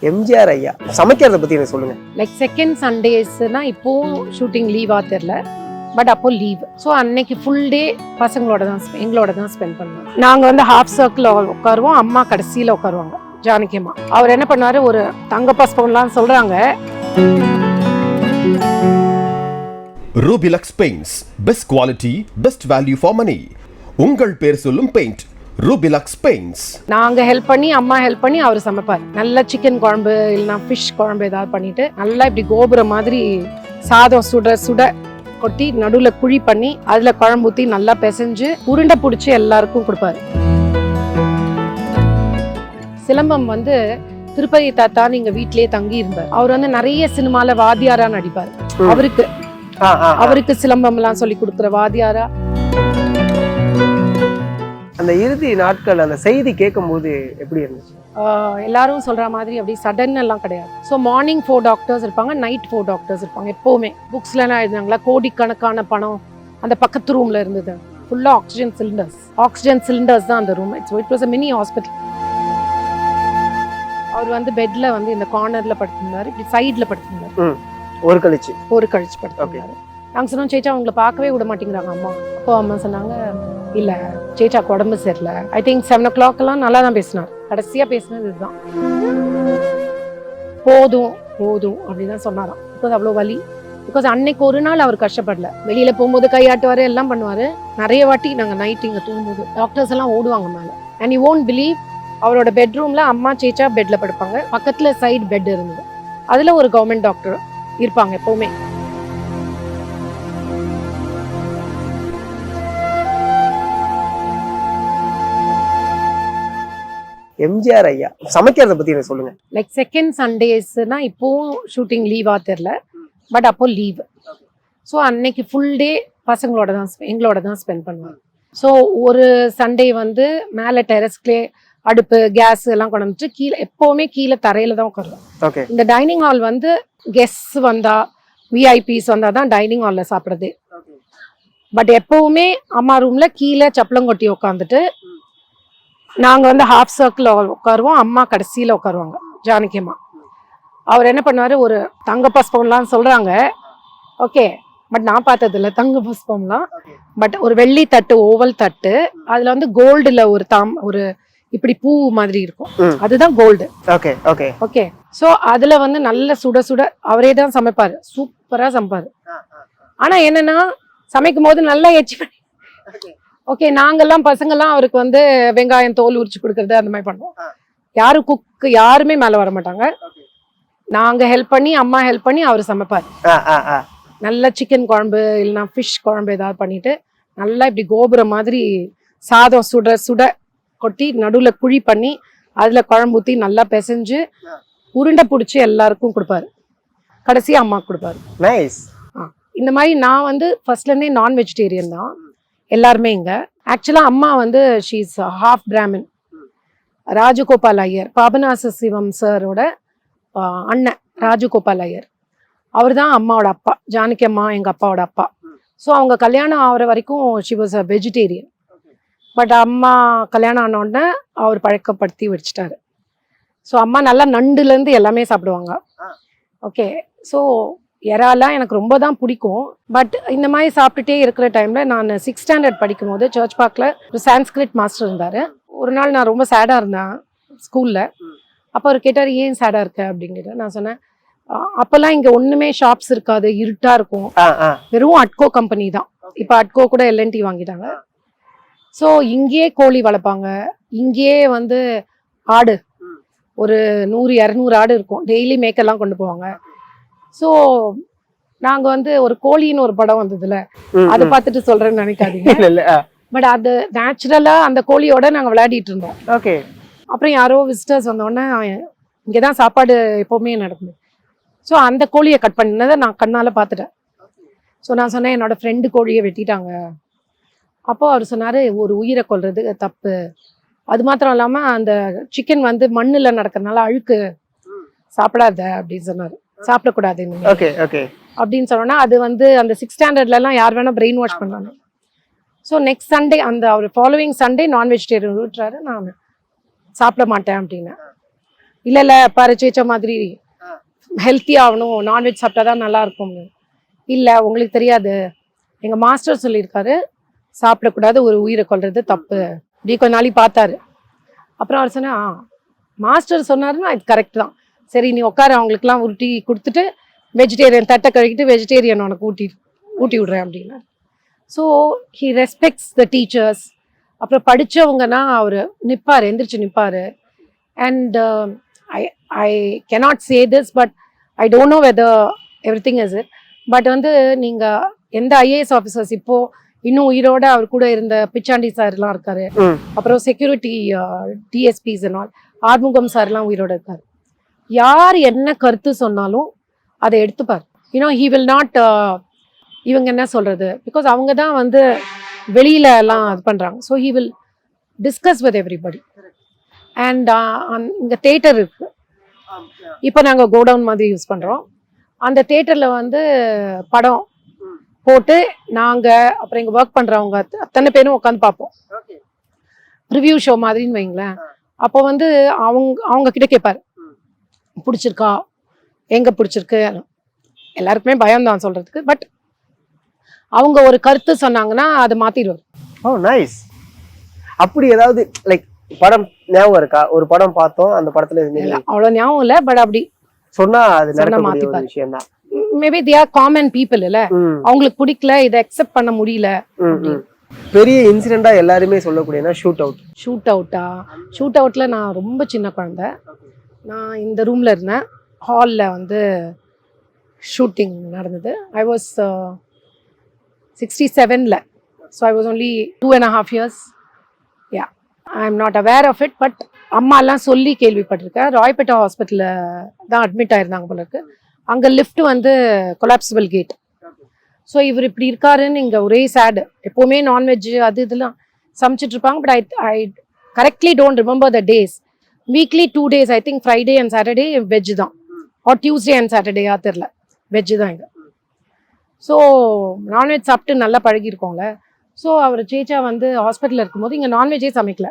எம்ஜிஆர் ஐயா சமைக்கிறத பத்தி எனக்கு சொல்லுங்க. லைக் செகண்ட் சண்டேஸ்னா இப்போ ஷூட்டிங் லீவா தெரியல, பட் அப்போ லீவ். ஸோ அன்னைக்கு ஃபுல் டே பசங்களோட தான் எங்களோட தான் ஸ்பெண்ட் பண்ணுவோம். நாங்கள் வந்து ஹாஃப் சர்க்கிள் உட்காருவோம், அம்மா கடைசியில் உட்காருவாங்க, ஜானகி அம்மா. அவர் என்ன பண்ணாரு, ஒரு தங்க பஸ்பம்லாம் சொல்றாங்க. Rubilux Paints, best quality, best value for money. உங்கள் பேர் சொல்லும் பெயிண்ட் Rubilux Paints. நாங்க ஹெல்ப் பண்ணி, அம்மா ஹெல்ப் பண்ணி அவர் சமைப்பார். நல்ல சிக்கன் குழம்பு இல்லைன்னா ஃபிஷ் குழம்பு ஏதாவது பண்ணிட்டு நல்லா இப்படி கோபுரம் மாதிரி சாதம் சுட சுட கொட்டி நடுவுல குழி பண்ணி அதுல குழம்பு ஊத்தி நல்லா பிசைஞ்சு உருண்டை பிடிச்சி எல்லாருக்கும் கொடுப்பாரு. சிலம்பம் வந்து திருப்பதி தாத்தா நீங்க வீட்லயே தங்கி இருந்தார். அவர் வந்து நிறைய சினிமால வாத்தியாரா நடிப்பார். அவருக்கு சிலம்பம் எல்லாம் சொல்லி கொடுக்குற வாத்தியாரா. அந்த இறுதி நாட்கள் அந்த செய்தி கேட்கும் போது எப்படி இருந்துச்சு? எல்லாரும் சொல்ற மாதிரி அப்படி சடன் எல்லாம் கிடையாது. ஸோ மார்னிங் 4 டாக்டர்ஸ் இருப்பாங்க, நைட் 4 டாக்டர்ஸ் இருப்பாங்க. எப்பவுமே புக்ஸ்ல எல்லாம் எழுதினாங்களா, கோடிக்கணக்கான பணம் அந்த பக்கத்து ரூம்ல இருந்தது. ஃபுல்லா ஆக்சிஜன் சிலிண்டர்ஸ் தான் அந்த room. It was a mini hospital. அவர் வந்து பெட்ல வந்து இந்த கார்னர்ல படுத்திருந்தாரு, இப்படி சைட்ல படுத்திருந்தாரு. ஒரு கழிச்சு படுத்திருந்தாரு. நாங்க சொன்னோம், சேச்சா அவங்களை பார்க்கவே விட மாட்டேங்கிறாங்க அம்மா. அப்போ அம்மா சொன்னாங்க, இல்ல சேச்சாக்கு உடம்பு சரியில்ல. ஐ திங்க் 7 o'clock எல்லாம் நல்லா தான் பேசினார். கடைசியா பேசினது இதுதான், போதும் போதும் அப்படிதான் சொன்னாராம். பிகாஸ் அவ்வளோ வலி. பிகாஸ் அன்னைக்கு ஒரு நாள் அவர் கஷ்டப்படல. வெளியில போகும்போது கையாட்டுவாரு, எல்லாம் பண்ணுவாரு. நிறைய வாட்டி நாங்க நைட் இங்க தூங்கும்போது டாக்டர்ஸ் எல்லாம் ஓடுவாங்க மேல. அண்ட் யூ ஓன்ட் பிலீவ், அவரோட பெட்ரூம்ல அம்மா சேச்சா பெட்ல படுப்பாங்க, பக்கத்துல சைடு பெட் இருந்தது. அதுல ஒரு கவர்மெண்ட் டாக்டர் இருப்பாங்க எப்பவுமே. எம்ஜிஆர் ஐயா சமைக்கிறத பத்தி எனக்கு சொல்லுங்க. லைக் செகண்ட் சண்டேஸ்னா இப்போ ஷூட்டிங் லீவா தெரியல, பட் அப்போ லீவ். ஸோ அன்னைக்கு ஃபுல் டே பசங்களோட தான் எங்களோட தான் ஸ்பெண்ட் பண்ணுவாங்க. ஸோ ஒரு சண்டே வந்து மேலே டெரஸ்க்லே அடுப்பு கேஸ் எல்லாம் கொண்டு வந்துட்டு கீழே எப்பவுமே கீழே தரையில தான் உட்காருவோம். இந்த டைனிங் ஹால் வந்து கெஸ்ட் வந்தா விஐபிஸ் வந்தா தான் டைனிங் ஹால்ல சாப்பிட்றது. பட் எப்பவுமே அம்மா ரூம்ல கீழே சப்பளங்கொட்டி உட்காந்துட்டு நாங்க வந்து ஹாஃப் சர்க்கிள் உட்காருவோம், அம்மா கடைசியில உட்காருவாங்க, ஜானகி அம்மா. அவர் என்ன பண்ணாரு, ஒரு தங்க பஸ்பம்லாம் சொல்றாங்க. ஓகே, பட் நான் பார்த்தது இல்லை தங்க பஸ்பம்லாம். பட் ஒரு வெள்ளி தட்டு, ஓவல் தட்டு, அதுல வந்து கோல்டுல ஒரு இப்படி பூ மாதிரி இருக்கும், அதுதான் கோல்டு. ஓகே. சோ அதுல வந்து நல்ல சுட சுட அவரே தான் சமைப்பாரு, சூப்பரா சமைப்பாரு. ஆனா என்னன்னா சமைக்கும் போது நல்லா எச்சி பண்ணி, ஓகே, நாங்கெல்லாம் பசங்கெல்லாம் அவருக்கு வந்து வெங்காயம் தோல் உரிச்சு கொடுக்கறது அந்த மாதிரி பண்ணுவோம். யாரும் குக்கு யாருமே மேல வர மாட்டாங்க. நாங்க ஹெல்ப் பண்ணி, அம்மா ஹெல்ப் பண்ணி அவர் சமைப்பாரு. நல்ல சிக்கன் குழம்பு இல்லைன்னா ஃபிஷ் குழம்பு ஏதாவது பண்ணிட்டு நல்லா இப்படி கோபுரம் மாதிரி சாதம் சுட சுட கொட்டி நடுவுல குழி பண்ணி அதுல குழம்பு ஊத்தி நல்லா பிசைஞ்சு உருண்டை பிடிச்சி எல்லாருக்கும் கொடுப்பாரு. கடைசியா அம்மா கொடுப்பாரு. இந்த மாதிரி நான் வந்து ஃபர்ஸ்ட்ல இருந்தே நான் வெஜிடேரியன் தான் எல்லாருமே இங்க. ஆக்சுவலா அம்மா வந்து ஷீஸ் ஹாஃப் பிராமின். ராஜகோபால் ஐயர், பாபநாச சிவம் சாரோட அண்ணன் ராஜகோபால் ஐயர், அவர் தான் அம்மாவோட அப்பா. ஜானகி அம்மா எங்க அப்பாவோட அப்பா. ஸோ அவங்க கல்யாணம் ஆகிற வரைக்கும் she was a vegetarian. But அம்மா கல்யாணம் ஆன உடனே அவர் பழக்கப்படுத்தி வச்சுட்டாரு. ஸோ அம்மா நல்லா நண்டுலேருந்து எல்லாமே சாப்பிடுவாங்க. ஓகே. ஸோ இறாலாம் எனக்கு ரொம்ப தான் பிடிக்கும். பட் இந்த மாதிரி சாப்பிட்டுட்டே இருக்கிற டைம்ல நான் 6th ஸ்டாண்டர்ட் படிக்கும் போது சர்ச் பார்க்ல ஒரு சான்ஸ்கிரிட் மாஸ்டர் இருந்தாரு. ஒரு நாள் நான் ரொம்ப சேடா இருந்தேன் ஸ்கூல்ல. அப்போ அவர் கேட்டார், ஏன் சேடா இருக்க அப்படிங்கிற. நான் சொன்னேன், அப்பெல்லாம் இங்க ஒண்ணுமே ஷாப்ஸ் இருக்காது, இருட்டா இருக்கும், வெறும் அட்கோ கம்பெனி தான். இப்போ அட்கோ கூட LNT வாங்கிட்டாங்க. ஸோ இங்கேயே கோழி வளர்ப்பாங்க, இங்கேயே வந்து ஆடு ஒரு 100-200 ஆடு இருக்கும், டெய்லி மேக்கெல்லாம் கொண்டு போவாங்க. ஸோ நாங்க வந்து ஒரு கோழின்னு ஒரு படம் வந்ததுல, அதை பார்த்துட்டு சொல்றேன்னு நினைக்காதீங்க. பட் அது நேச்சுரலா அந்த கோழியோட நாங்க விளையாடிட்டு இருந்தோம். ஓகே. அப்புறம் யாரோ விசிட்டர்ஸ் வந்தோடனே இங்கதான் சாப்பாடு எப்பவுமே நடக்குது. ஸோ அந்த கோழியை கட் பண்ணதை நான் கண்ணால பார்த்துட்டேன். ஸோ நான் சொன்னேன், என்னோட ஃப்ரெண்டு கோழியை வெட்டிட்டாங்க. அப்போ அவர் சொன்னாரு, ஒரு உயிரை கொல்றது தப்பு, அது மாத்திரம் இல்லாம அந்த சிக்கன் வந்து மண்ணுல நடக்கிறதுனால அழுக்கு, சாப்பிடாத அப்படின்னு சொன்னாரு. சாப்பிடக்கூடாது அப்படின்னு சொன்னோன்னா, அது வந்து அந்த 6th ஸ்டாண்டர்ட்ல எல்லாம் யார் வேணா பிரெயின் வாஷ் பண்ணாங்க. ஸோ நெக்ஸ்ட் சண்டே அந்த அவர் ஃபாலோவிங் சண்டே நான் வெஜிடேரியன் விட்டுறாரு. நான் சாப்பிட மாட்டேன் அப்படின்னு. இல்ல பாரு சேச்சா மாதிரி ஹெல்த்தி ஆகணும், நான்வெஜ் சாப்பிட்டா தான் நல்லா இருக்கும். இல்ல உங்களுக்கு தெரியாது, எங்க மாஸ்டர் சொல்லியிருக்காரு சாப்பிடக்கூடாது, ஒரு உயிரை கொல்றது தப்பு. இப்படி கொஞ்ச நாளைக்கு பார்த்தாரு. அப்புறம் அவர் சொன்னா மாஸ்டர் சொன்னாருன்னா இது கரெக்ட் தான், சரி நீ உட்காரு, அவங்களுக்குலாம் உருட்டி கொடுத்துட்டு வெஜிடேரியன் தட்டை கழுவிட்டு வெஜிடேரியன் உனக்கு ஊட்டி விடுறேன் அப்படின்னா. So he respects the teachers. அப்புறம் படித்தவங்கன்னா அவர் நிற்பார், எந்திரிச்சு நிற்பார். And I cannot say this, but I don't know whether every thing is it. But வந்து நீங்கள் எந்த ஐஏஎஸ் ஆஃபீஸர்ஸ் இப்போது இன்னும் உயிரோட அவர் கூட இருந்த பிச்சாண்டி சார்லாம் இருக்காரு, அப்புறம் செக்யூரிட்டி டிஎஸ்பிஸ் எல்லாம் ஆறுமுகம் சார்லாம் உயிரோட இருக்காரு. யார் என்ன கருத்து சொன்னாலும் அதை எடுத்துப்பார். யூனோ ஹி வில் நாட், இவங்க என்ன சொல்றது, பிகாஸ் அவங்க தான் வந்து வெளியில எல்லாம் இது பண்றாங்க. So he will discuss with everybody. And இங்கே தேட்டர் இருக்கு, இப்போ நாங்கள் கோடவுன் மாதிரி யூஸ் பண்றோம். அந்த தேட்டர்ல வந்து படம் போட்டு நாங்கள் அப்புறம் இங்கே ஒர்க் பண்றவங்க அத்தனை பேரும் உட்காந்து பார்ப்போம். ரிவ்யூ ஷோ மாதிரின்னு வைங்களேன். அப்போ வந்து அவங்க கிட்ட கேட்பாரு பிடிச்சிருக்கா, எங்க பிடிச்சிருக்கு. எல்லாருக்குமே பயம் தான் சொல்றதுக்கு, பட் அவங்க ஒரு கருத்து சொன்னாங்கன்னா அதை மாத்திடுவார். ஓ நைஸ். அப்படி ஏதாவது லைக் படம் ஞாபகம் இருக்கா? ஒரு படம் பார்த்தோம், அந்த படத்துல அவ்வளவு ஞாபகம் இல்ல, பட் அப்படி சொன்னா அது நடக்கக்கூடிய ஒரு விஷயம் தான். Maybe they are common people இல்ல, அவங்களுக்கு பிடிக்கல, இதை அக்செப்ட் பண்ண முடியல. பெரிய இன்சிடென்ட்டா எல்லாருமே சொல்லக்கூடியனா ஷூட் அவுட்ல நான் ரொம்ப சின்ன குழந்தை. நான் இந்த ரூம்ல இருந்தேன், ஹாலில் வந்து ஷூட்டிங் நடந்தது. ஐ வாஸ் 67ல, so I was only 2.5 years. Yeah, I am not aware of it, but அம்மாலாம் சொல்லி கேள்விப்பட்டிருக்கேன். ராய்பேட்டா ஹாஸ்பிட்டலில் தான் அட்மிட் ஆயிருந்தாங்க போல இருக்கு. அங்கே லிஃப்ட் வந்து கொலாப்சிபிள் கேட். ஸோ இவர் இப்படி இருக்காருன்னு இங்கே ஒரே சேடு. எப்போவுமே நான்வெஜ் அது இதெல்லாம் சமைச்சிட்டு இருப்பாங்க, but I correctly don't remember the days. Weekly 2 days, I think Friday and Saturday veg தான், ஆர் டியூஸ்டே அண்ட் சாட்டர்டேயா தெரில, வெஜ் தான் இங்கே. ஸோ நான்வெஜ் சாப்பிட்டு நல்லா பழகிருக்கோம்ல. ஸோ அவர் சேச்சா வந்து ஹாஸ்பிட்டலில் இருக்கும்போது இங்கே நான்வெஜ்ஜே சமைக்கல.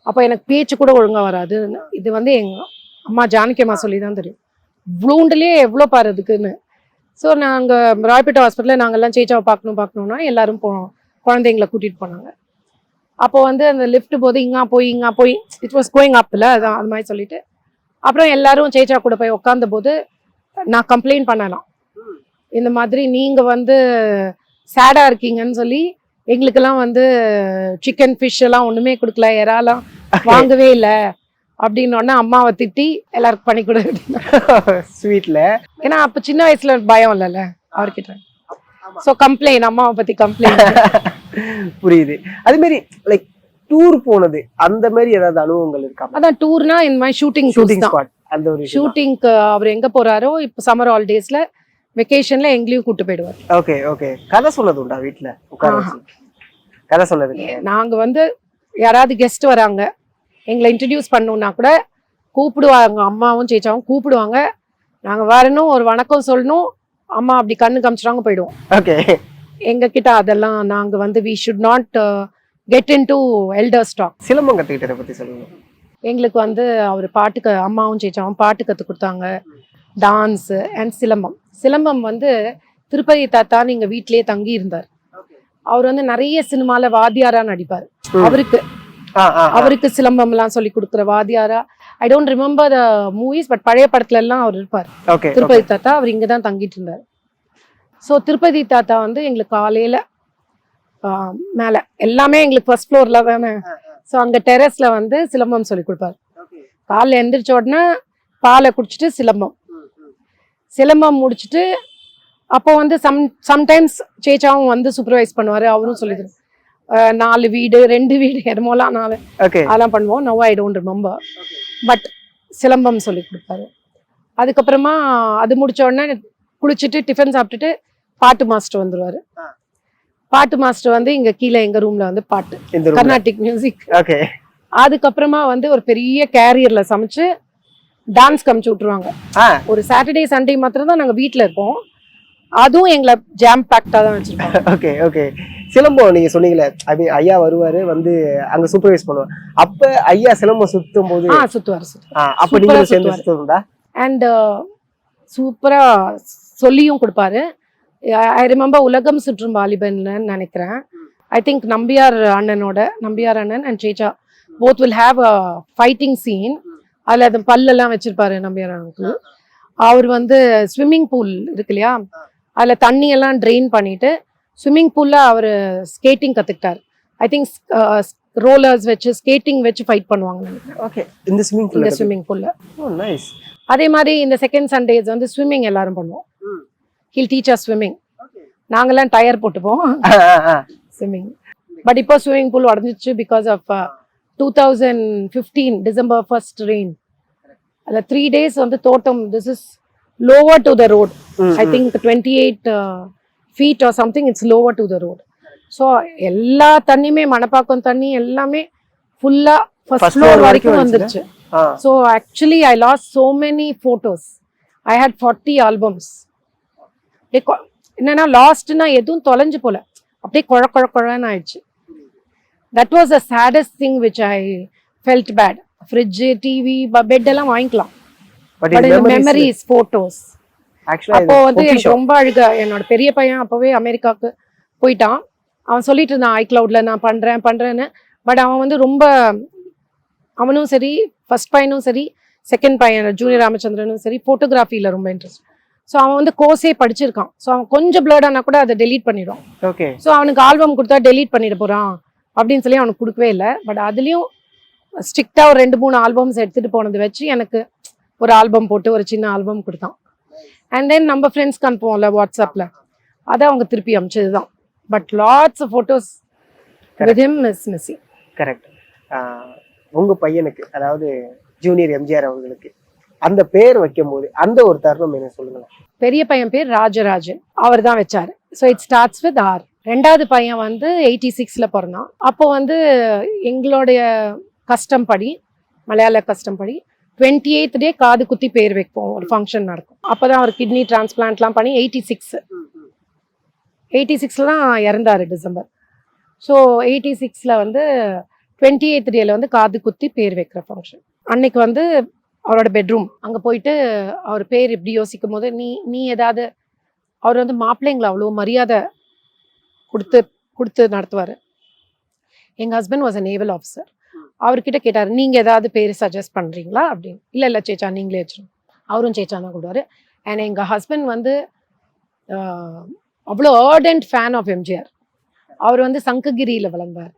அப்போ எனக்கு பேச்சு கூட ஒழுங்காக வராது. இது வந்து எங்கள் அம்மா ஜானகி அம்மா சொல்லி தான் தெரியும், ப்ளூண்டுலேயே எவ்வளோ பாரு அதுக்குன்னு. ஸோ நாங்கள் ராய்பேட்டா ஹாஸ்பிட்டலில் நாங்கள்லாம் சேச்சாவை பார்க்கணுன்னா எல்லாரும் போனோம், குழந்தைங்களை கூட்டிகிட்டு போனாங்க. அப்போ வந்து அந்த லிஃப்ட் போது இங்கே போய் இட் வாஸ் கோயிங் அப்பில், அதான் அது மாதிரி சொல்லிட்டு அப்புறம் எல்லாரும் சேச்சா கூட போய் உட்காந்த போது நான் கம்ப்ளைண்ட் பண்ணலாம், இந்த மாதிரி நீங்கள் வந்து சேடாக இருக்கீங்கன்னு சொல்லி எங்களுக்கெல்லாம் வந்து சிக்கன் ஃபிஷ் எல்லாம் ஒன்றுமே கொடுக்கல, இறாலாம் வாங்கவே இல்லை அப்படின்னோடனே அம்மாவை திட்டி எல்லாருக்கும் பண்ணி கொடு ஸ்வீட்ல. ஏன்னா அப்போ சின்ன வயசுல பயம் இல்லைல்ல அவர்கிட்ட. ஸோ கம்ப்ளைண்ட், அம்மாவை பற்றி கம்ப்ளைண்ட். புரியுது. அது மாதிரி லைக் டூர் போனது அந்த மாதிரி ஏதாவது அனுபவங்கள் இருக்கா? அதான் டூர்னா இந்த மாதிரி ஷூட்டிங் ஸ்பாட், அந்த ஒரு ஷூட்டிங்க்கு அவர் எங்கே போகிறாரோ, இப்போ சம்மர் ஹாலிடேஸில் வெக்கேஷன்ல எங்கேயும் கூட்டு போயிடுவார். ஓகே. கதை சொன்னது உண்டா வீட்டில் உட்கார? கதை சொன்னது நாங்க வந்து யாராவது கெஸ்ட் வராங்க, எங்களை இன்ட்ரடியூஸ் பண்ணணும்னா கூட கூப்பிடுவாங்க, அம்மாவும் சேச்சாவும் கூப்பிடுவாங்க. நாங்க வரணும், ஒரு வணக்கம் சொல்லணும், அம்மா அப்படி கண்ணு காமிச்சிட்டாங்க போயிடுவோம். ஓகே. எங்க கிட்ட அதெல்லாம் நாங்க வந்து we should not get into elder talk. Silambam கத்துக்கிட்டதை பத்தி சொல்லுங்க. எங்களுக்கு வந்து அவர் பாட்டுக்கு அம்மாவும் சேச்சாவும் பாட்டு கத்து கொடுத்தாங்க, டான்ஸ் அண்ட் சிலம்பம் வந்து திருப்பதி தாத்தான்னு எங்க வீட்லயே தங்கி இருந்தார். அவர் வந்து நிறைய சினிமால வாத்தியாரா நடிப்பார். அவருக்கு சிலம்பம் எல்லாம் சொல்லி கொடுக்குற வாத்தியாரா. I don't remember the movies, but பழைய படத்துல எல்லாம் அவர் இருப்பார். திருப்பதி தாத்தா அவர் இங்கதான் தங்கிட்டு இருந்தார். ஸோ திருப்பதி தாத்தா வந்து எங்களுக்கு காலையில மேல எல்லாமே எங்களுக்கு ஃபர்ஸ்ட் ஃப்ளோர்ல தானே, ஸோ அங்க டெரஸ்ல வந்து சிலம்பம் சொல்லி கொடுப்பாரு. காலைல எந்திரிச்ச உடனே பாலை குடிச்சிட்டு சிலம்பம் முடிச்சுட்டு அப்போ வந்து சம்டைம்ஸ் சேச்சாவும் வந்து சூப்பர்வைஸ் பண்ணுவாரு. அவரும் சொல்லிடு 4 வீடு 2 வீடு இடமோலாம் 4 அதெல்லாம் பண்ணுவோம். No I don't remember, but silambam சொல்லி கொடுப்பாரு. அதுக்கப்புறமா அது முடிச்ச உடனே குளிச்சுட்டு டிஃபன் சாப்பிட்டுட்டு பாட்டு மாஸ்டர் வந்துருவாரு. பாட்டு மாஸ்டர் வந்து இங்க கீழே எங்க ரூம்ல வந்து பாட்டு, கர்நாடிக் மியூசிக். அதுக்கப்புறமா வந்து ஒரு பெரிய கேரியர்ல சமைச்சு டான்ஸ் காமிச்சு விட்டுருவாங்க. ஒரு சாட்டர்டே சண்டே மாத்திரம் தான் நாங்க வீட்டுல இருப்போம், அதுவும் எங்களை ஜாம் பேக்டா தான் வச்சிருக்கோம். ஓகே சிலம்பம் நீங்க சொன்னீங்களே, ஐ மீன் ஐயா வருவாரு வந்து அங்க சூப்பர்வைஸ் பண்ணுவார். அப்ப ஐயா சிலம்பம் சுத்தும் போது சுத்துவார். அப்ப நீங்க சேர்ந்து சுத்துறதா? அண்ட் சூப்பரா சொல்லியும் கொடுப்பாரு. ஐ ரிமெம்பர் உலகம் சுற்றும் வாலிபன்னு நினைக்கிறேன். ஐ திங்க் நம்பியார் அண்ணன் அண்ட் சேச்சா both will have a fighting scene. அதில் அது பல்லெல்லாம் வச்சிருப்பாரு நம்பியார் அங்கிள். அவர் வந்து ஸ்விம்மிங் பூல் இருக்கு இல்லையா, அதில் தண்ணியெல்லாம் ட்ரெயின் பண்ணிட்டு ஸ்விம்மிங் பூல்ல அவர் ஸ்கேட்டிங் கற்றுக்கிட்டார். ஐ திங்க் ரோலர்ஸ் வச்சு ஸ்கேட்டிங் வச்சு ஃபைட் பண்ணுவாங்க நினைக்கிறேன். ஓகே, இந்த ஸ்விம்மிங் பூல்ல. ஓ நைஸ். அதே மாதிரி இந்த செகண்ட் சண்டேஸ் வந்து ஸ்விம்மிங் எல்லாரும் பண்ணுவோம். Hill teacher swimming. நாங்கெல்லாம் டயர் போட்டுப்போம் ஸ்விம்மிங். பட் இப்போ ஸ்விம்மிங் பூல் உடஞ்சிச்சு because of 2015 December 1st rain. அதில் 3 days வந்து தோட்டம், this is lower to the road. I think 28 feet or something, it's lower to the road. So எல்லா தண்ணியுமே மணப்பாக்கம் தண்ணி எல்லாமே ஃபுல்லா ஃபர்ஸ்ட் ஃப்ளோர் வரைக்கும் வந்துருச்சு. So actually I last so many photos. I had 40 albums. என்னன்னா லாஸ்ட்னா எதுவும் தொலைஞ்சு போல, அப்படியே குழன்னு ஆயிடுச்சு. That was the saddest thing which I felt bad. Fridge, TV, bed எல்லாம் வாங்கிக்கலாம், பட் இந்த மெமரிஸ், போட்டோஸ். அப்போ வந்து எனக்கு ரொம்ப அழுக. என்னோட பெரிய பையன் அப்பவே அமெரிக்காவுக்கு போயிட்டான். அவன் சொல்லிட்டு இருந்தான் ஐக்ளவுட்ல நான் பண்றேன்னு. பட் அவன் வந்து ரொம்ப, அவனும் சரி, ஃபர்ஸ்ட் பையனும் சரி, செகண்ட் பையன் ஜூனியர் ராமச்சந்திரனும் சரி, ஃபோட்டோகிராஃபியில் ரொம்ப இன்ட்ரெஸ்ட். ஸோ அவன் வந்து கோர்ஸே படிச்சிருக்கான். ஸோ அவன் கொஞ்சம் பிளர்ட் ஆனால் கூட அதை டெலீட் பண்ணிடுவான். ஓகே. ஸோ அவனுக்கு ஆல்பம் கொடுத்தா டெலீட் பண்ணிட போறான் அப்படின்னு சொல்லி அவனுக்கு கொடுக்கவே இல்லை. பட் அதுலேயும் ஸ்ட்ரிக்டா ஒரு 2-3 ஆல்பம்ஸ் எடுத்துட்டு போனது வச்சு எனக்கு ஒரு ஆல்பம் போட்டு ஒரு சின்ன ஆல்பம் கொடுத்தான். அண்ட் தென் நம்ம ஃப்ரெண்ட்ஸ்க்கு அனுப்புவோம்ல வாட்ஸ்அப்ல, அதை அவங்க திருப்பி அனுப்பிச்சது தான். But lots of photos with him is missing. Correct. உங்க பையனுக்கு, அதாவது ஜூனியர் எம்ஜிஆர் அவர்களுக்கு அந்த பேர் வைக்கும் போது அந்த ஒரு தருணம் என்ன சொல்லுங்களேன்? பெரிய பையன் பேர் ராஜராஜன், அவர் தான் வச்சாரு. So it starts with R. ரெண்டாவது பையன் வந்து 86ல பிறந்தான். அப்போ வந்து எங்களுடைய கஸ்டம் படி, மலையாள கஸ்டம் படி 28th day காது குத்தி பேர் வைப்போம், ஒரு ஃபங்க்ஷன் நடக்கும். அப்போதான் அவர் கிட்னி டிரான்ஸ்பிளான்ட்லாம் பண்ணி 86ல தான் இறந்தாரு டிசம்பர். ஸோ 86ல வந்து 28th டேல வந்து காது குத்தி பேர் வைக்கிற ஃபங்க்ஷன். அன்னைக்கு வந்து அவரோட பெட்ரூம் அங்கே போயிட்டு அவர் பேர் இப்படி யோசிக்கும் போது நீ ஏதாவது, அவர் வந்து மாப்பிள்ளைங்களை அவ்வளோ மரியாதை கொடுத்து நடத்துவார். எங்கள் husband was a naval officer. அவர்கிட்ட கேட்டார், நீங்கள் ஏதாவது பேர் சஜஸ்ட் பண்ணுறீங்களா அப்படின்னு. இல்லை சேச்சா நீங்களே வச்சிருங்க. அவரும் சேச்சா தான் கொடுவாரு. அண்ட் எங்கள் ஹஸ்பண்ட் வந்து அவ்வளோ ஆர்டன்ட் ஃபேன் ஆஃப் எம்ஜிஆர். அவர் வந்து சங்ககிரியில் வளர்ந்தார்.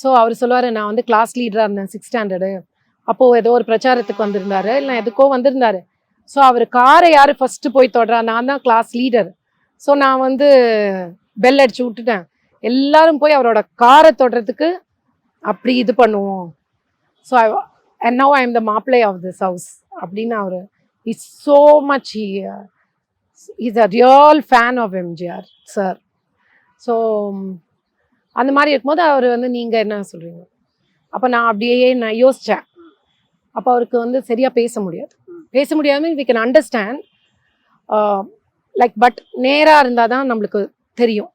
ஸோ அவர் சொல்லுவார், நான் வந்து கிளாஸ் லீடராக இருந்தேன் 6th standard. அப்போது ஏதோ ஒரு பிரச்சாரத்துக்கு வந்திருந்தாரு, இல்லை எதுக்கோ வந்திருந்தாரு. ஸோ அவர் காரை யார் ஃபஸ்ட்டு போய் தொடுறா, நான் தான் கிளாஸ் லீடர். ஸோ நான் வந்து பெல் அடிச்சு விட்டுட்டேன். எல்லாரும் போய் அவரோட காரை தொடுறதுக்கு அப்படி இது பண்ணுவோம். So and now I am the mappillai of this house அப்படின்னு அவர் is so much is a real fan of MGR sir. ஸோ அந்த மாதிரி இருக்கும்போது அவர் வந்து நீங்கள் என்ன சொல்கிறீங்க, அப்போ நான் அப்படியே நான் யோசித்தேன். அப்போ அவருக்கு வந்து சரியாக பேச முடியாது. We can understand like, but நேராக இருந்தால் தான் நம்மளுக்கு தெரியும்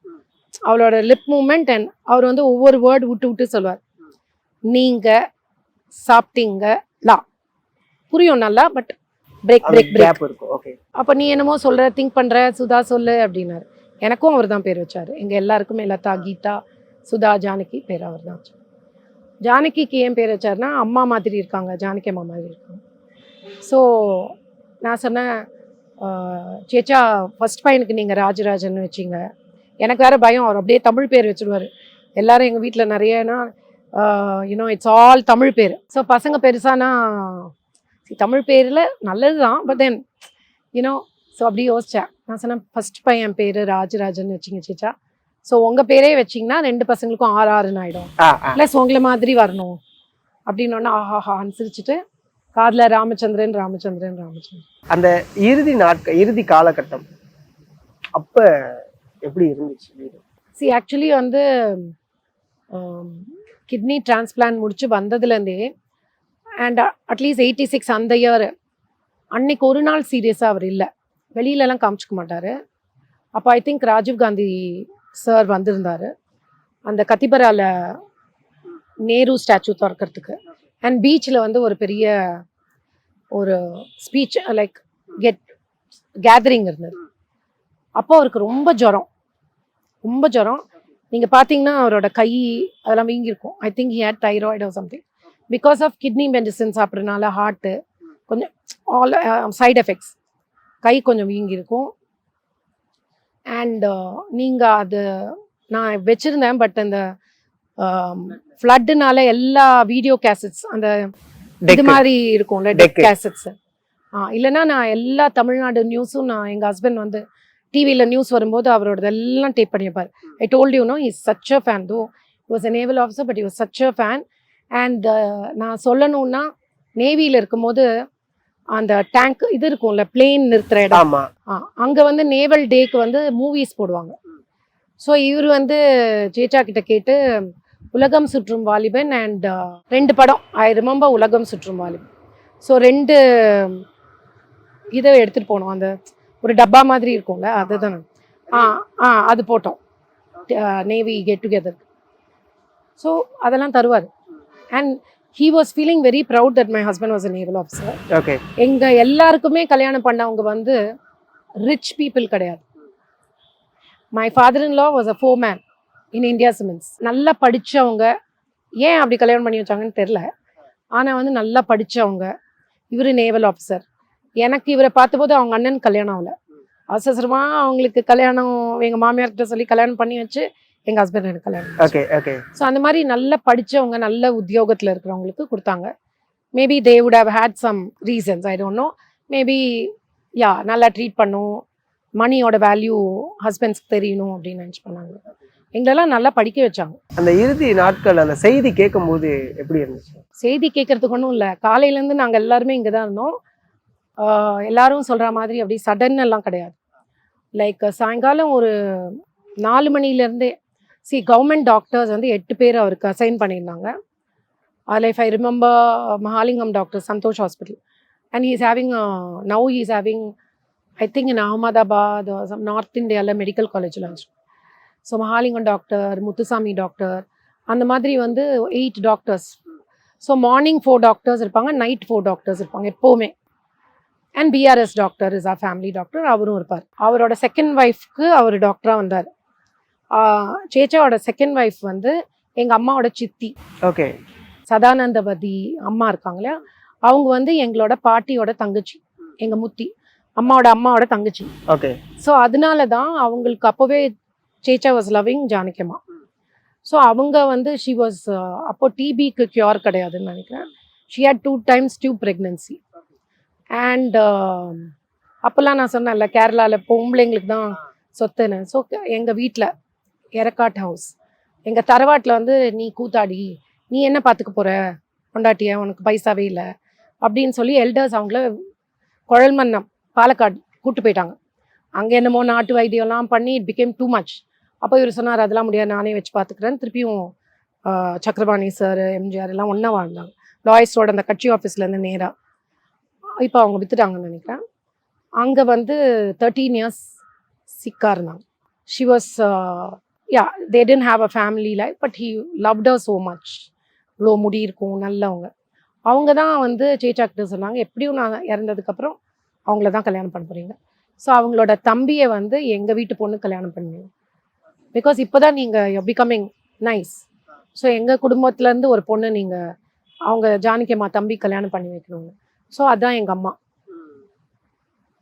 அவளோட லிப் மூமெண்ட். அண்ட் அவர் வந்து ஒவ்வொரு வேர்டு விட்டு சொல்லுவார். நீங்கள் சாப்பிட்டீங்களா புரியும் நல்லா, பட் பிரேக் இருக்கும். ஓகே. அப்போ நீ என்னமோ சொல்கிற, திங்க் பண்ணுற, சுதா சொல்லு அப்படின்னாரு. எனக்கும் அவர் தான் பேர் வச்சார். எங்கள் எல்லாருக்குமே லதா, கீதா, சுதா, ஜானகி பேர் அவர் தான் வச்சார். ஜானகிக்கு ஏன் பேர் வச்சார்னா, அம்மா மாதிரி இருக்காங்க, ஜானகி அம்மா மாதிரி இருக்காங்க. ஸோ நான் சொன்னேன், சேச்சா ஃபர்ஸ்ட் பையனுக்கு நீங்கள் ராஜராஜன் வச்சிங்க. எனக்கு வேறு பயம், அவர் அப்படியே தமிழ் பேர் வச்சுடுவார். எல்லாரும் எங்கள் வீட்டில் நிறையனா யூனோ இட்ஸ் ஆல் தமிழ் பேர். ஸோ பசங்க பெருசானா தமிழ் பேரில் நல்லது தான், பட் தென் யூனோ. ஸோ அப்படி யோசித்தேன். நான் சொன்னேன், ஃபர்ஸ்ட் பையன் பேர் ராஜராஜன் வச்சிங்க சேச்சா. ஸோ உங்கள் பேரே வச்சிங்கன்னா 2 பசங்களுக்கும் 6 ஆகிடும், ப்ளஸ் உங்களை மாதிரி வரணும் அப்படின்னு ஒன்று ஆஹா அனுசரிச்சுட்டு காதில் ராமச்சந்திரன். அந்த இறுதி காலகட்டம் அப்போ எப்படி இருந்துச்சு? ஆக்சுவலி வந்து கிட்னி டிரான்ஸ்பிளான்ட் முடிச்சு வந்ததுலேருந்தே அண்ட் அட்லீஸ்ட் 86 அந்த இயர் அன்னைக்கு ஒரு நாள் சீரியஸாக அவர் இல்லை, வெளியிலலாம் காமிச்சிக்க மாட்டார். அப்போ I think Rajiv Gandhi sir வந்திருந்தார். அந்த கத்திபரால நேரு ஸ்டாச்சு திறக்கிறதுக்கு. அண்ட் பீச்சில் வந்து ஒரு பெரிய ஒரு ஸ்பீச் லைக் கேதரிங் இருந்தது. அப்போ அவருக்கு ரொம்ப ஜுரம். நீங்கள் பார்த்தீங்கன்னா அவரோட கை அதெல்லாம் வீங்கியிருக்கும். I think he had thyroid or something. Because of kidney medicine சாப்பிட்றதுனால ஹார்ட்டு கொஞ்சம் ஆல் சைட் எஃபெக்ட்ஸ், கை கொஞ்சம் வீங்கியிருக்கும். அண்ட் நீங்கள் அது நான் வச்சுருந்தேன். பட் அந்த ஃப்ளட்டுனால எல்லா வீடியோ கேசட்ஸ் அந்த இது மாதிரி இருக்கும்ல டெக் கேசட்ஸ், இல்லைன்னா நான் எல்லா தமிழ்நாடு நியூஸும் நான் எங்கள் ஹஸ்பண்ட் வந்து டிவியில் நியூஸ் வரும்போது அவரோட எல்லாம் டேப் பண்ணியிருப்பார். I told you no is such a fan. Though was a naval officer but was such a fan. And நான் சொல்லணும்னா நேவியில் இருக்கும்போது அந்த டேங்க் இது இருக்கும்ல பிளேன் நிறுத்துற இடம், அங்கே வந்து நேவல் டேக்கு வந்து மூவிஸ் போடுவாங்க. ஸோ இவர் வந்து சேச்சா கிட்ட கேட்டு உலகம் சுற்றும் வாலிபன் அண்ட் 2 படம் ஐ ரிமெம்பர் உலகம் சுற்றும் வாலிபன். ஸோ 2 இதை எடுத்துகிட்டு போனோம். அந்த ஒரு டப்பா மாதிரி இருக்கும்ல அதுதான் அது போட்டோம் நேவி கெட் டுகெதர். ஸோ அதெல்லாம் தருவார். And he was feeling very proud that my husband was a naval officer. Okay. எங்க எல்லாருக்குமே கல்யாணம் பண்ணவங்க வந்து ரிச் பீப்புள் கிடையாது. My father-in-law was a foreman in India Cements. நல்லா படித்தவங்க, ஏன் அப்படி கல்யாணம் பண்ணி வச்சாங்கன்னு தெரில. ஆனால் வந்து நல்லா படித்தவங்க. இவர் நேவல் ஆஃபீஸர். எனக்கு இவரை பார்த்தபோது அவங்க அண்ணன் கல்யாணம் ஆகலை. அவசரமாக அவங்களுக்கு கல்யாணம் எங்கள் மாமியார்கிட்ட சொல்லி கல்யாணம் பண்ணி வச்சு எங்கள் ஹஸ்பண்ட் எனக்கு கல்யாணம். ஸோ அந்த மாதிரி நல்லா படித்தவங்க நல்ல உத்தியோகத்தில் இருக்கிறவங்களுக்கு கொடுத்தாங்க. Maybe they would have had some reasons, I don't know. Maybe நல்லா ட்ரீட் பண்ணும், மணியோட வேல்யூ ஹஸ்பண்ட்ஸ்க்கு தெரியணும் அப்படின்னு நினச்சி பண்ணாங்க. எங்களெல்லாம் நல்லா படிக்க வச்சாங்க. அந்த இறுதி நாட்கள் அந்த செய்தி கேட்கும்போது எப்படி இருந்துச்சு? செய்தி கேட்கறதுக்கு ஒன்றும் இல்லை. காலையிலேருந்து நாங்கள் எல்லாருமே இங்கே தான் இருந்தோம். எல்லாரும் சொல்கிற மாதிரி அப்படி சடன் எல்லாம் கிடையாது. லைக் சாயங்காலம் ஒரு 4 மணிலேருந்தே கவர்மெண்ட் டாக்டர்ஸ் வந்து 8 பேர் அவருக்கு அசைன் பண்ணியிருந்தாங்க. அதில் if I remember Mahalingam doctor Santhosh hospital. And he is having now he is having I think in Ahmedabad north இந்தியாவில் மெடிக்கல் காலேஜில் இருந்துச்சு. So Mahalingam doctor, Muthusamy doctor, அந்த மாதிரி வந்து 8 டாக்டர்ஸ். ஸோ மார்னிங் 4 டாக்டர்ஸ் இருப்பாங்க, நைட் 4 டாக்டர்ஸ் இருப்பாங்க எப்போவுமே. And BRS doctor is a family doctor, அவரும் இருப்பார். அவரோட செகண்ட் ஒய்ஃப்க்கு அவர் டாக்டராக வந்தார். சேச்சாவோட செகண்ட் ஒய்ஃப் வந்து எங்கள் அம்மாவோட சித்தி. ஓகே. சதானந்தவதி அம்மா இருக்காங்க இல்லையா, அவங்க வந்து எங்களோட பாட்டியோட தங்கச்சி, எங்கள் முத்தி அம்மாவோட தங்கச்சி. ஓகே. ஸோ அதனால தான் அவங்களுக்கு அப்போவே சேச்சா வாஸ் லவ்விங் ஜானகியம்மா. ஸோ அவங்க வந்து ஷி வாஸ் அப்போ டிபிக்கு க்யூர் கிடையாதுன்னு நினைக்கிறேன். She had 2 times tube pregnancy. And அப்போல்லாம் நான் சொன்னேன்ல கேரளாவில் பொம்பளைங்களுக்கு தான் சொத்துன்னு. ஸோ எங்கள் வீட்டில் எரக்காட் ஹவுஸ், எங்கள் தரவாட்டில் வந்து நீ கூத்தாடி, நீ என்ன பார்த்துக்க போகிற பொண்டாட்டிய, உனக்கு பைசாவே இல்லை அப்படின்னு சொல்லி எல்டர்ஸ் அவங்கள குழல்மன்னம் பாலக்காடு கூப்பிட்டு போயிட்டாங்க. அங்கே என்னமோ நாட்டு வைத்தியம்லாம் பண்ணி இட் பிகேம் டூ மச். அப்போ இவர் சொன்னார் அதெல்லாம் முடியாது, நானே வச்சு பார்த்துக்கிறேன். திருப்பியும் சக்கரபாணி சார், எம்ஜிஆர் எல்லாம் ஒன்றா வாழ்ந்தாங்க. லாயர்ஸோட அந்த கட்சி ஆஃபீஸ்லேருந்து நேராக. இப்போ அவங்க வித்துட்டாங்கன்னு நினைக்கிறேன். அங்கே வந்து 13 years சிக்காக இருந்தாங்க. She was they didn't have a family life but he loved her so much. இவ்வளோ முடி இருக்கும், நல்லவங்க. அவங்க தான் வந்து சேச்சாக்கிட்ட சொன்னாங்க, எப்படியும் நான் இறந்ததுக்கப்புறம் அவங்கள தான் கல்யாணம் பண்ண போகிறீங்க. ஸோ அவங்களோட தம்பியை வந்து எங்கள் வீட்டு பொண்ணு கல்யாணம் பண்ணுவீங்க, பிகாஸ் இப்போ தான் நீங்கள் பிகமிங் நைஸ். ஸோ எங்கள் குடும்பத்துலேருந்து ஒரு பொண்ணு நீங்கள் அவங்க ஜானகியம்மா தம்பி கல்யாணம் பண்ணி வைக்கணுங்க. ஸோ அதுதான் எங்கள் அம்மா.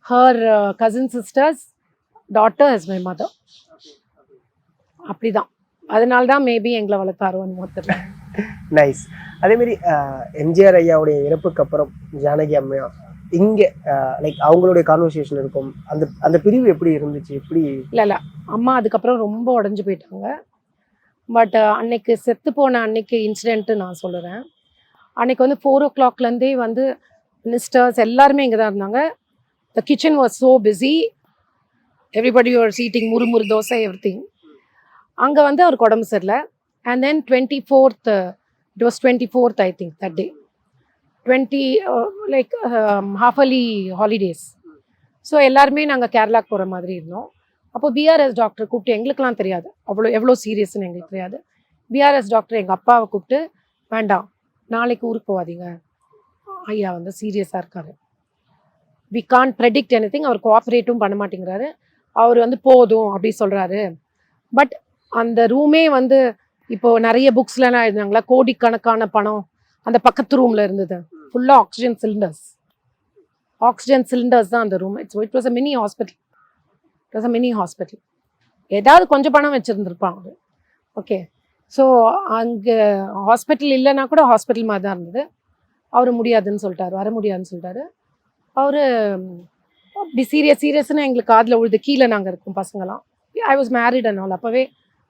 Her cousin sisters daughter is my mother. அப்படிதான், அதனால தான் மேபி எங்களை வளர்த்தாரோன்னு மொத்தத்தில். நைஸ். அதேமாரி எம்ஜிஆர் ஐயாவுடைய இறப்புக்கு அப்புறம் ஜானகி அம்மையா இங்கே லைக் அவங்களுடைய கான்வர்சேஷன் இருக்கும், அந்த அந்த பிரிவு எப்படி இருந்துச்சு? எப்படி? இல்லை அம்மா அதுக்கப்புறம் ரொம்ப உடஞ்சி போயிட்டாங்க. பட் அன்னைக்கு செத்து போன அன்னைக்கு இன்சிடென்ட்டு நான் சொல்லுறேன். அன்னைக்கு வந்து 4 o'clockலேருந்தே வந்து மினிஸ்டர்ஸ் எல்லாருமே இங்கே தான் இருந்தாங்க. The kitchen was so busy, everybody you're eating முறுமுறு தோசை எவ்ரி திங். அங்கே வந்து அவருக்கு உடம்பு சரியில்லை. அண்ட் தென் 24th, it was 24th I think that day, 20 like half yearly holidays. So எல்லாருமே நாங்கள் கேரளாவுக்கு போகிற மாதிரி இருந்தோம். அப்போ பிஆர்எஸ் டாக்டர் கூப்பிட்டு, எங்களுக்கெல்லாம் தெரியாது அவ்வளோ எவ்வளோ சீரியஸ்ன்னு எங்களுக்கு தெரியாது. பிஆர்எஸ் டாக்டர் எங்கள் அப்பாவை கூப்பிட்டு வேண்டாம் நாளைக்கு ஊருக்கு போகாதீங்க, ஐயா வந்து சீரியஸாக இருக்காரு, we can predict anything, அவர் கோஆப்ரேட்டும் பண்ண மாட்டேங்கிறாரு, அவர் வந்து போதும் அப்படி சொல்கிறாரு. பட் அந்த ரூமே வந்து இப்போது நிறைய புக்ஸ்லாம் எழுதினாங்களா, கோடிக்கணக்கான பணம் அந்த பக்கத்து ரூமில் இருந்தது, ஃபுல்லாக ஆக்சிஜன் சிலிண்டர்ஸ் தான் அந்த room. It was a mini hospital. ஏதாவது கொஞ்சம் பணம் வச்சுருந்துருப்பான் அவர். ஓகே, ஸோ அங்கே ஹாஸ்பிட்டல் இல்லைன்னா கூட ஹாஸ்பிட்டல் மாதிரி தான் இருந்தது. அவர் முடியாதுன்னு சொல்லிட்டாரு, வர முடியாதுன்னு சொல்லிட்டாரு. அவர் அப்படி சீரியஸ்னு எங்களுக்கு காதில் உழுது. கீழே நாங்கள் இருக்கோம் பசங்களாம். I was married and all. அப்போவே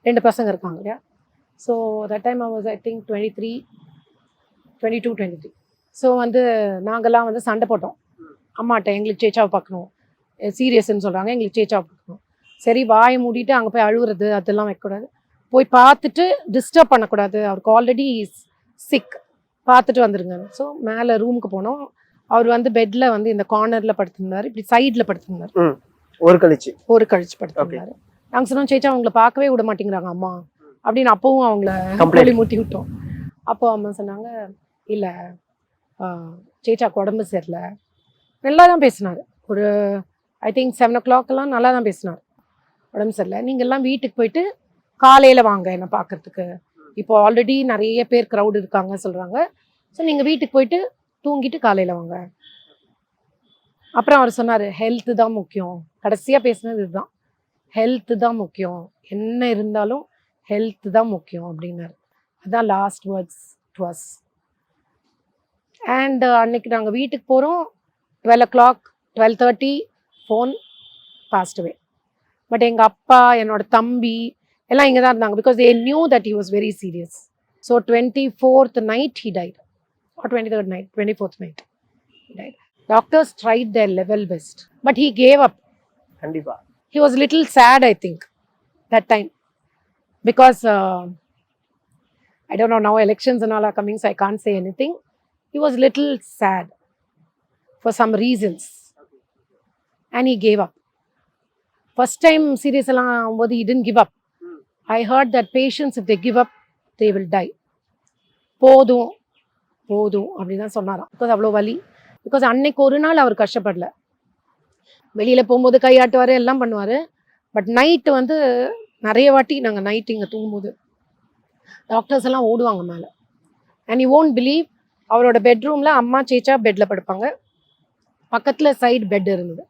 2 பசங்க இருக்காங்க இல்லையா. So that time I was I think 22-23. So வந்து நாங்கள்லாம் வந்து சண்டை போட்டோம் அம்மாட்ட, எங்களுக்கு சேச்சாவை பார்க்கணும், சீரியஸ்ன்னு சொல்கிறாங்க, எங்களுக்கு சேச்சாவை பார்க்கணும். சரி வாயை மூடிட்டு அங்கே போய் அழுகுறது அதெல்லாம் வைக்கக்கூடாது, போய் பார்த்துட்டு டிஸ்டர்ப் பண்ணக்கூடாது, அவருக்கு ஆல்ரெடி சிக், பார்த்துட்டு வந்துடுங்க. ஸோ மேலே ரூமுக்கு போனோம். அவர் வந்து பெட்டில் வந்து இந்த கார்னரில் படுத்திருந்தார், இப்படி சைடில் படுத்திருந்தார், ஒரு கழிச்சு படுத்திருந்தார். நாங்கள் சொன்னோம் சேச்சா அவங்கள பார்க்கவே விட மாட்டேங்கிறாங்க அம்மா அப்படின்னு. அப்பவும் அவங்கள கோழி மூட்டி விட்டோம். அப்போ அம்மா சொன்னாங்க இல்லை சேச்சாக்கு உடம்பு சரியில்லை. நல்லா தான் பேசினார். ஒரு ஐ திங்க் 7 o'clock நல்லா தான் பேசினார். உடம்பு சரியில்லை, நீங்கள்லாம் வீட்டுக்கு போயிட்டு காலையில் வாங்க என்னை பார்க்கறதுக்கு, இப்போ ஆல்ரெடி நிறைய பேர் க்ரௌட் இருக்காங்க சொல்கிறாங்க, ஸோ நீங்கள் வீட்டுக்கு போயிட்டு தூங்கிட்டு காலையில் வாங்க. அப்புறம் அவர் சொன்னார் ஹெல்த்து தான் முக்கியம். கடைசியாக பேசினது இதுதான், ஹெல்த்து தான் முக்கியம், என்ன இருந்தாலும் ஹெல்த்து தான் முக்கியம் அப்படின்னாரு. அதுதான் last words to us. And அன்னைக்கு நாங்கள் வீட்டுக்கு போகிறோம். 12 o'clock 12:30 phone past away. But எங்கள் அப்பா என்னோட தம்பி எல்லாம் இங்கே தான் இருந்தாங்க, because they knew that he was very serious. So 24th night he died, or 23rd night, 24th night he died. Doctors tried their level best, but he gave up. கண்டிப்பா He was a little sad, I think, that time, because I don't know, now elections and all are coming, so I can't say anything. He was little sad for some reasons, and he gave up. First time serious எல்லாம் ஆகும்போது he didn't give up. I heard that patients, if they give up, they will die. போதும் அப்படின்னு தான் சொன்னாராம். Because அவ்வளோ வலி. Because அன்னைக்கு ஒரு நாள் அவர் கஷ்டப்படல. வெளியில் போகும்போது கையாட்டுவார், எல்லாம் பண்ணுவார். பட் நைட்டு வந்து நிறைய வாட்டி நாங்கள் நைட்டு இங்கே தூங்கும்போது டாக்டர்ஸ் எல்லாம் ஓடுவாங்க மேலே. அண்ட் யூ ஓன்ட் பிலீவ், அவரோட பெட்ரூமில் அம்மா சேச்சா பெட்டில் படுப்பாங்க, பக்கத்தில் சைடு பெட் இருந்தது,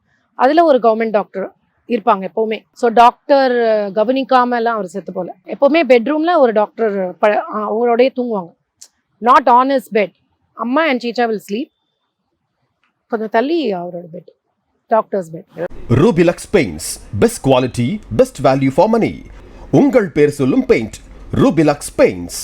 அதில் ஒரு கவர்மெண்ட் டாக்டர் இருப்பாங்க எப்போவுமே. ஸோ டாக்டர் கவனிக்காமலாம் அவர் செத்து போல. எப்போவுமே பெட்ரூமில் ஒரு டாக்டர் அவரோடய தூங்குவாங்க, நாட் ஆன் ஹிஸ் பெட். அம்மா அண்ட் சேச்சா வில் ஸ்லீப், கொஞ்சம் தள்ளி அவரோட bed, doctors bed. Rubilux Paints, best quality, best value for money. உங்கள் பேர் சொல்லும் பெயிண்ட் Rubilux Paints.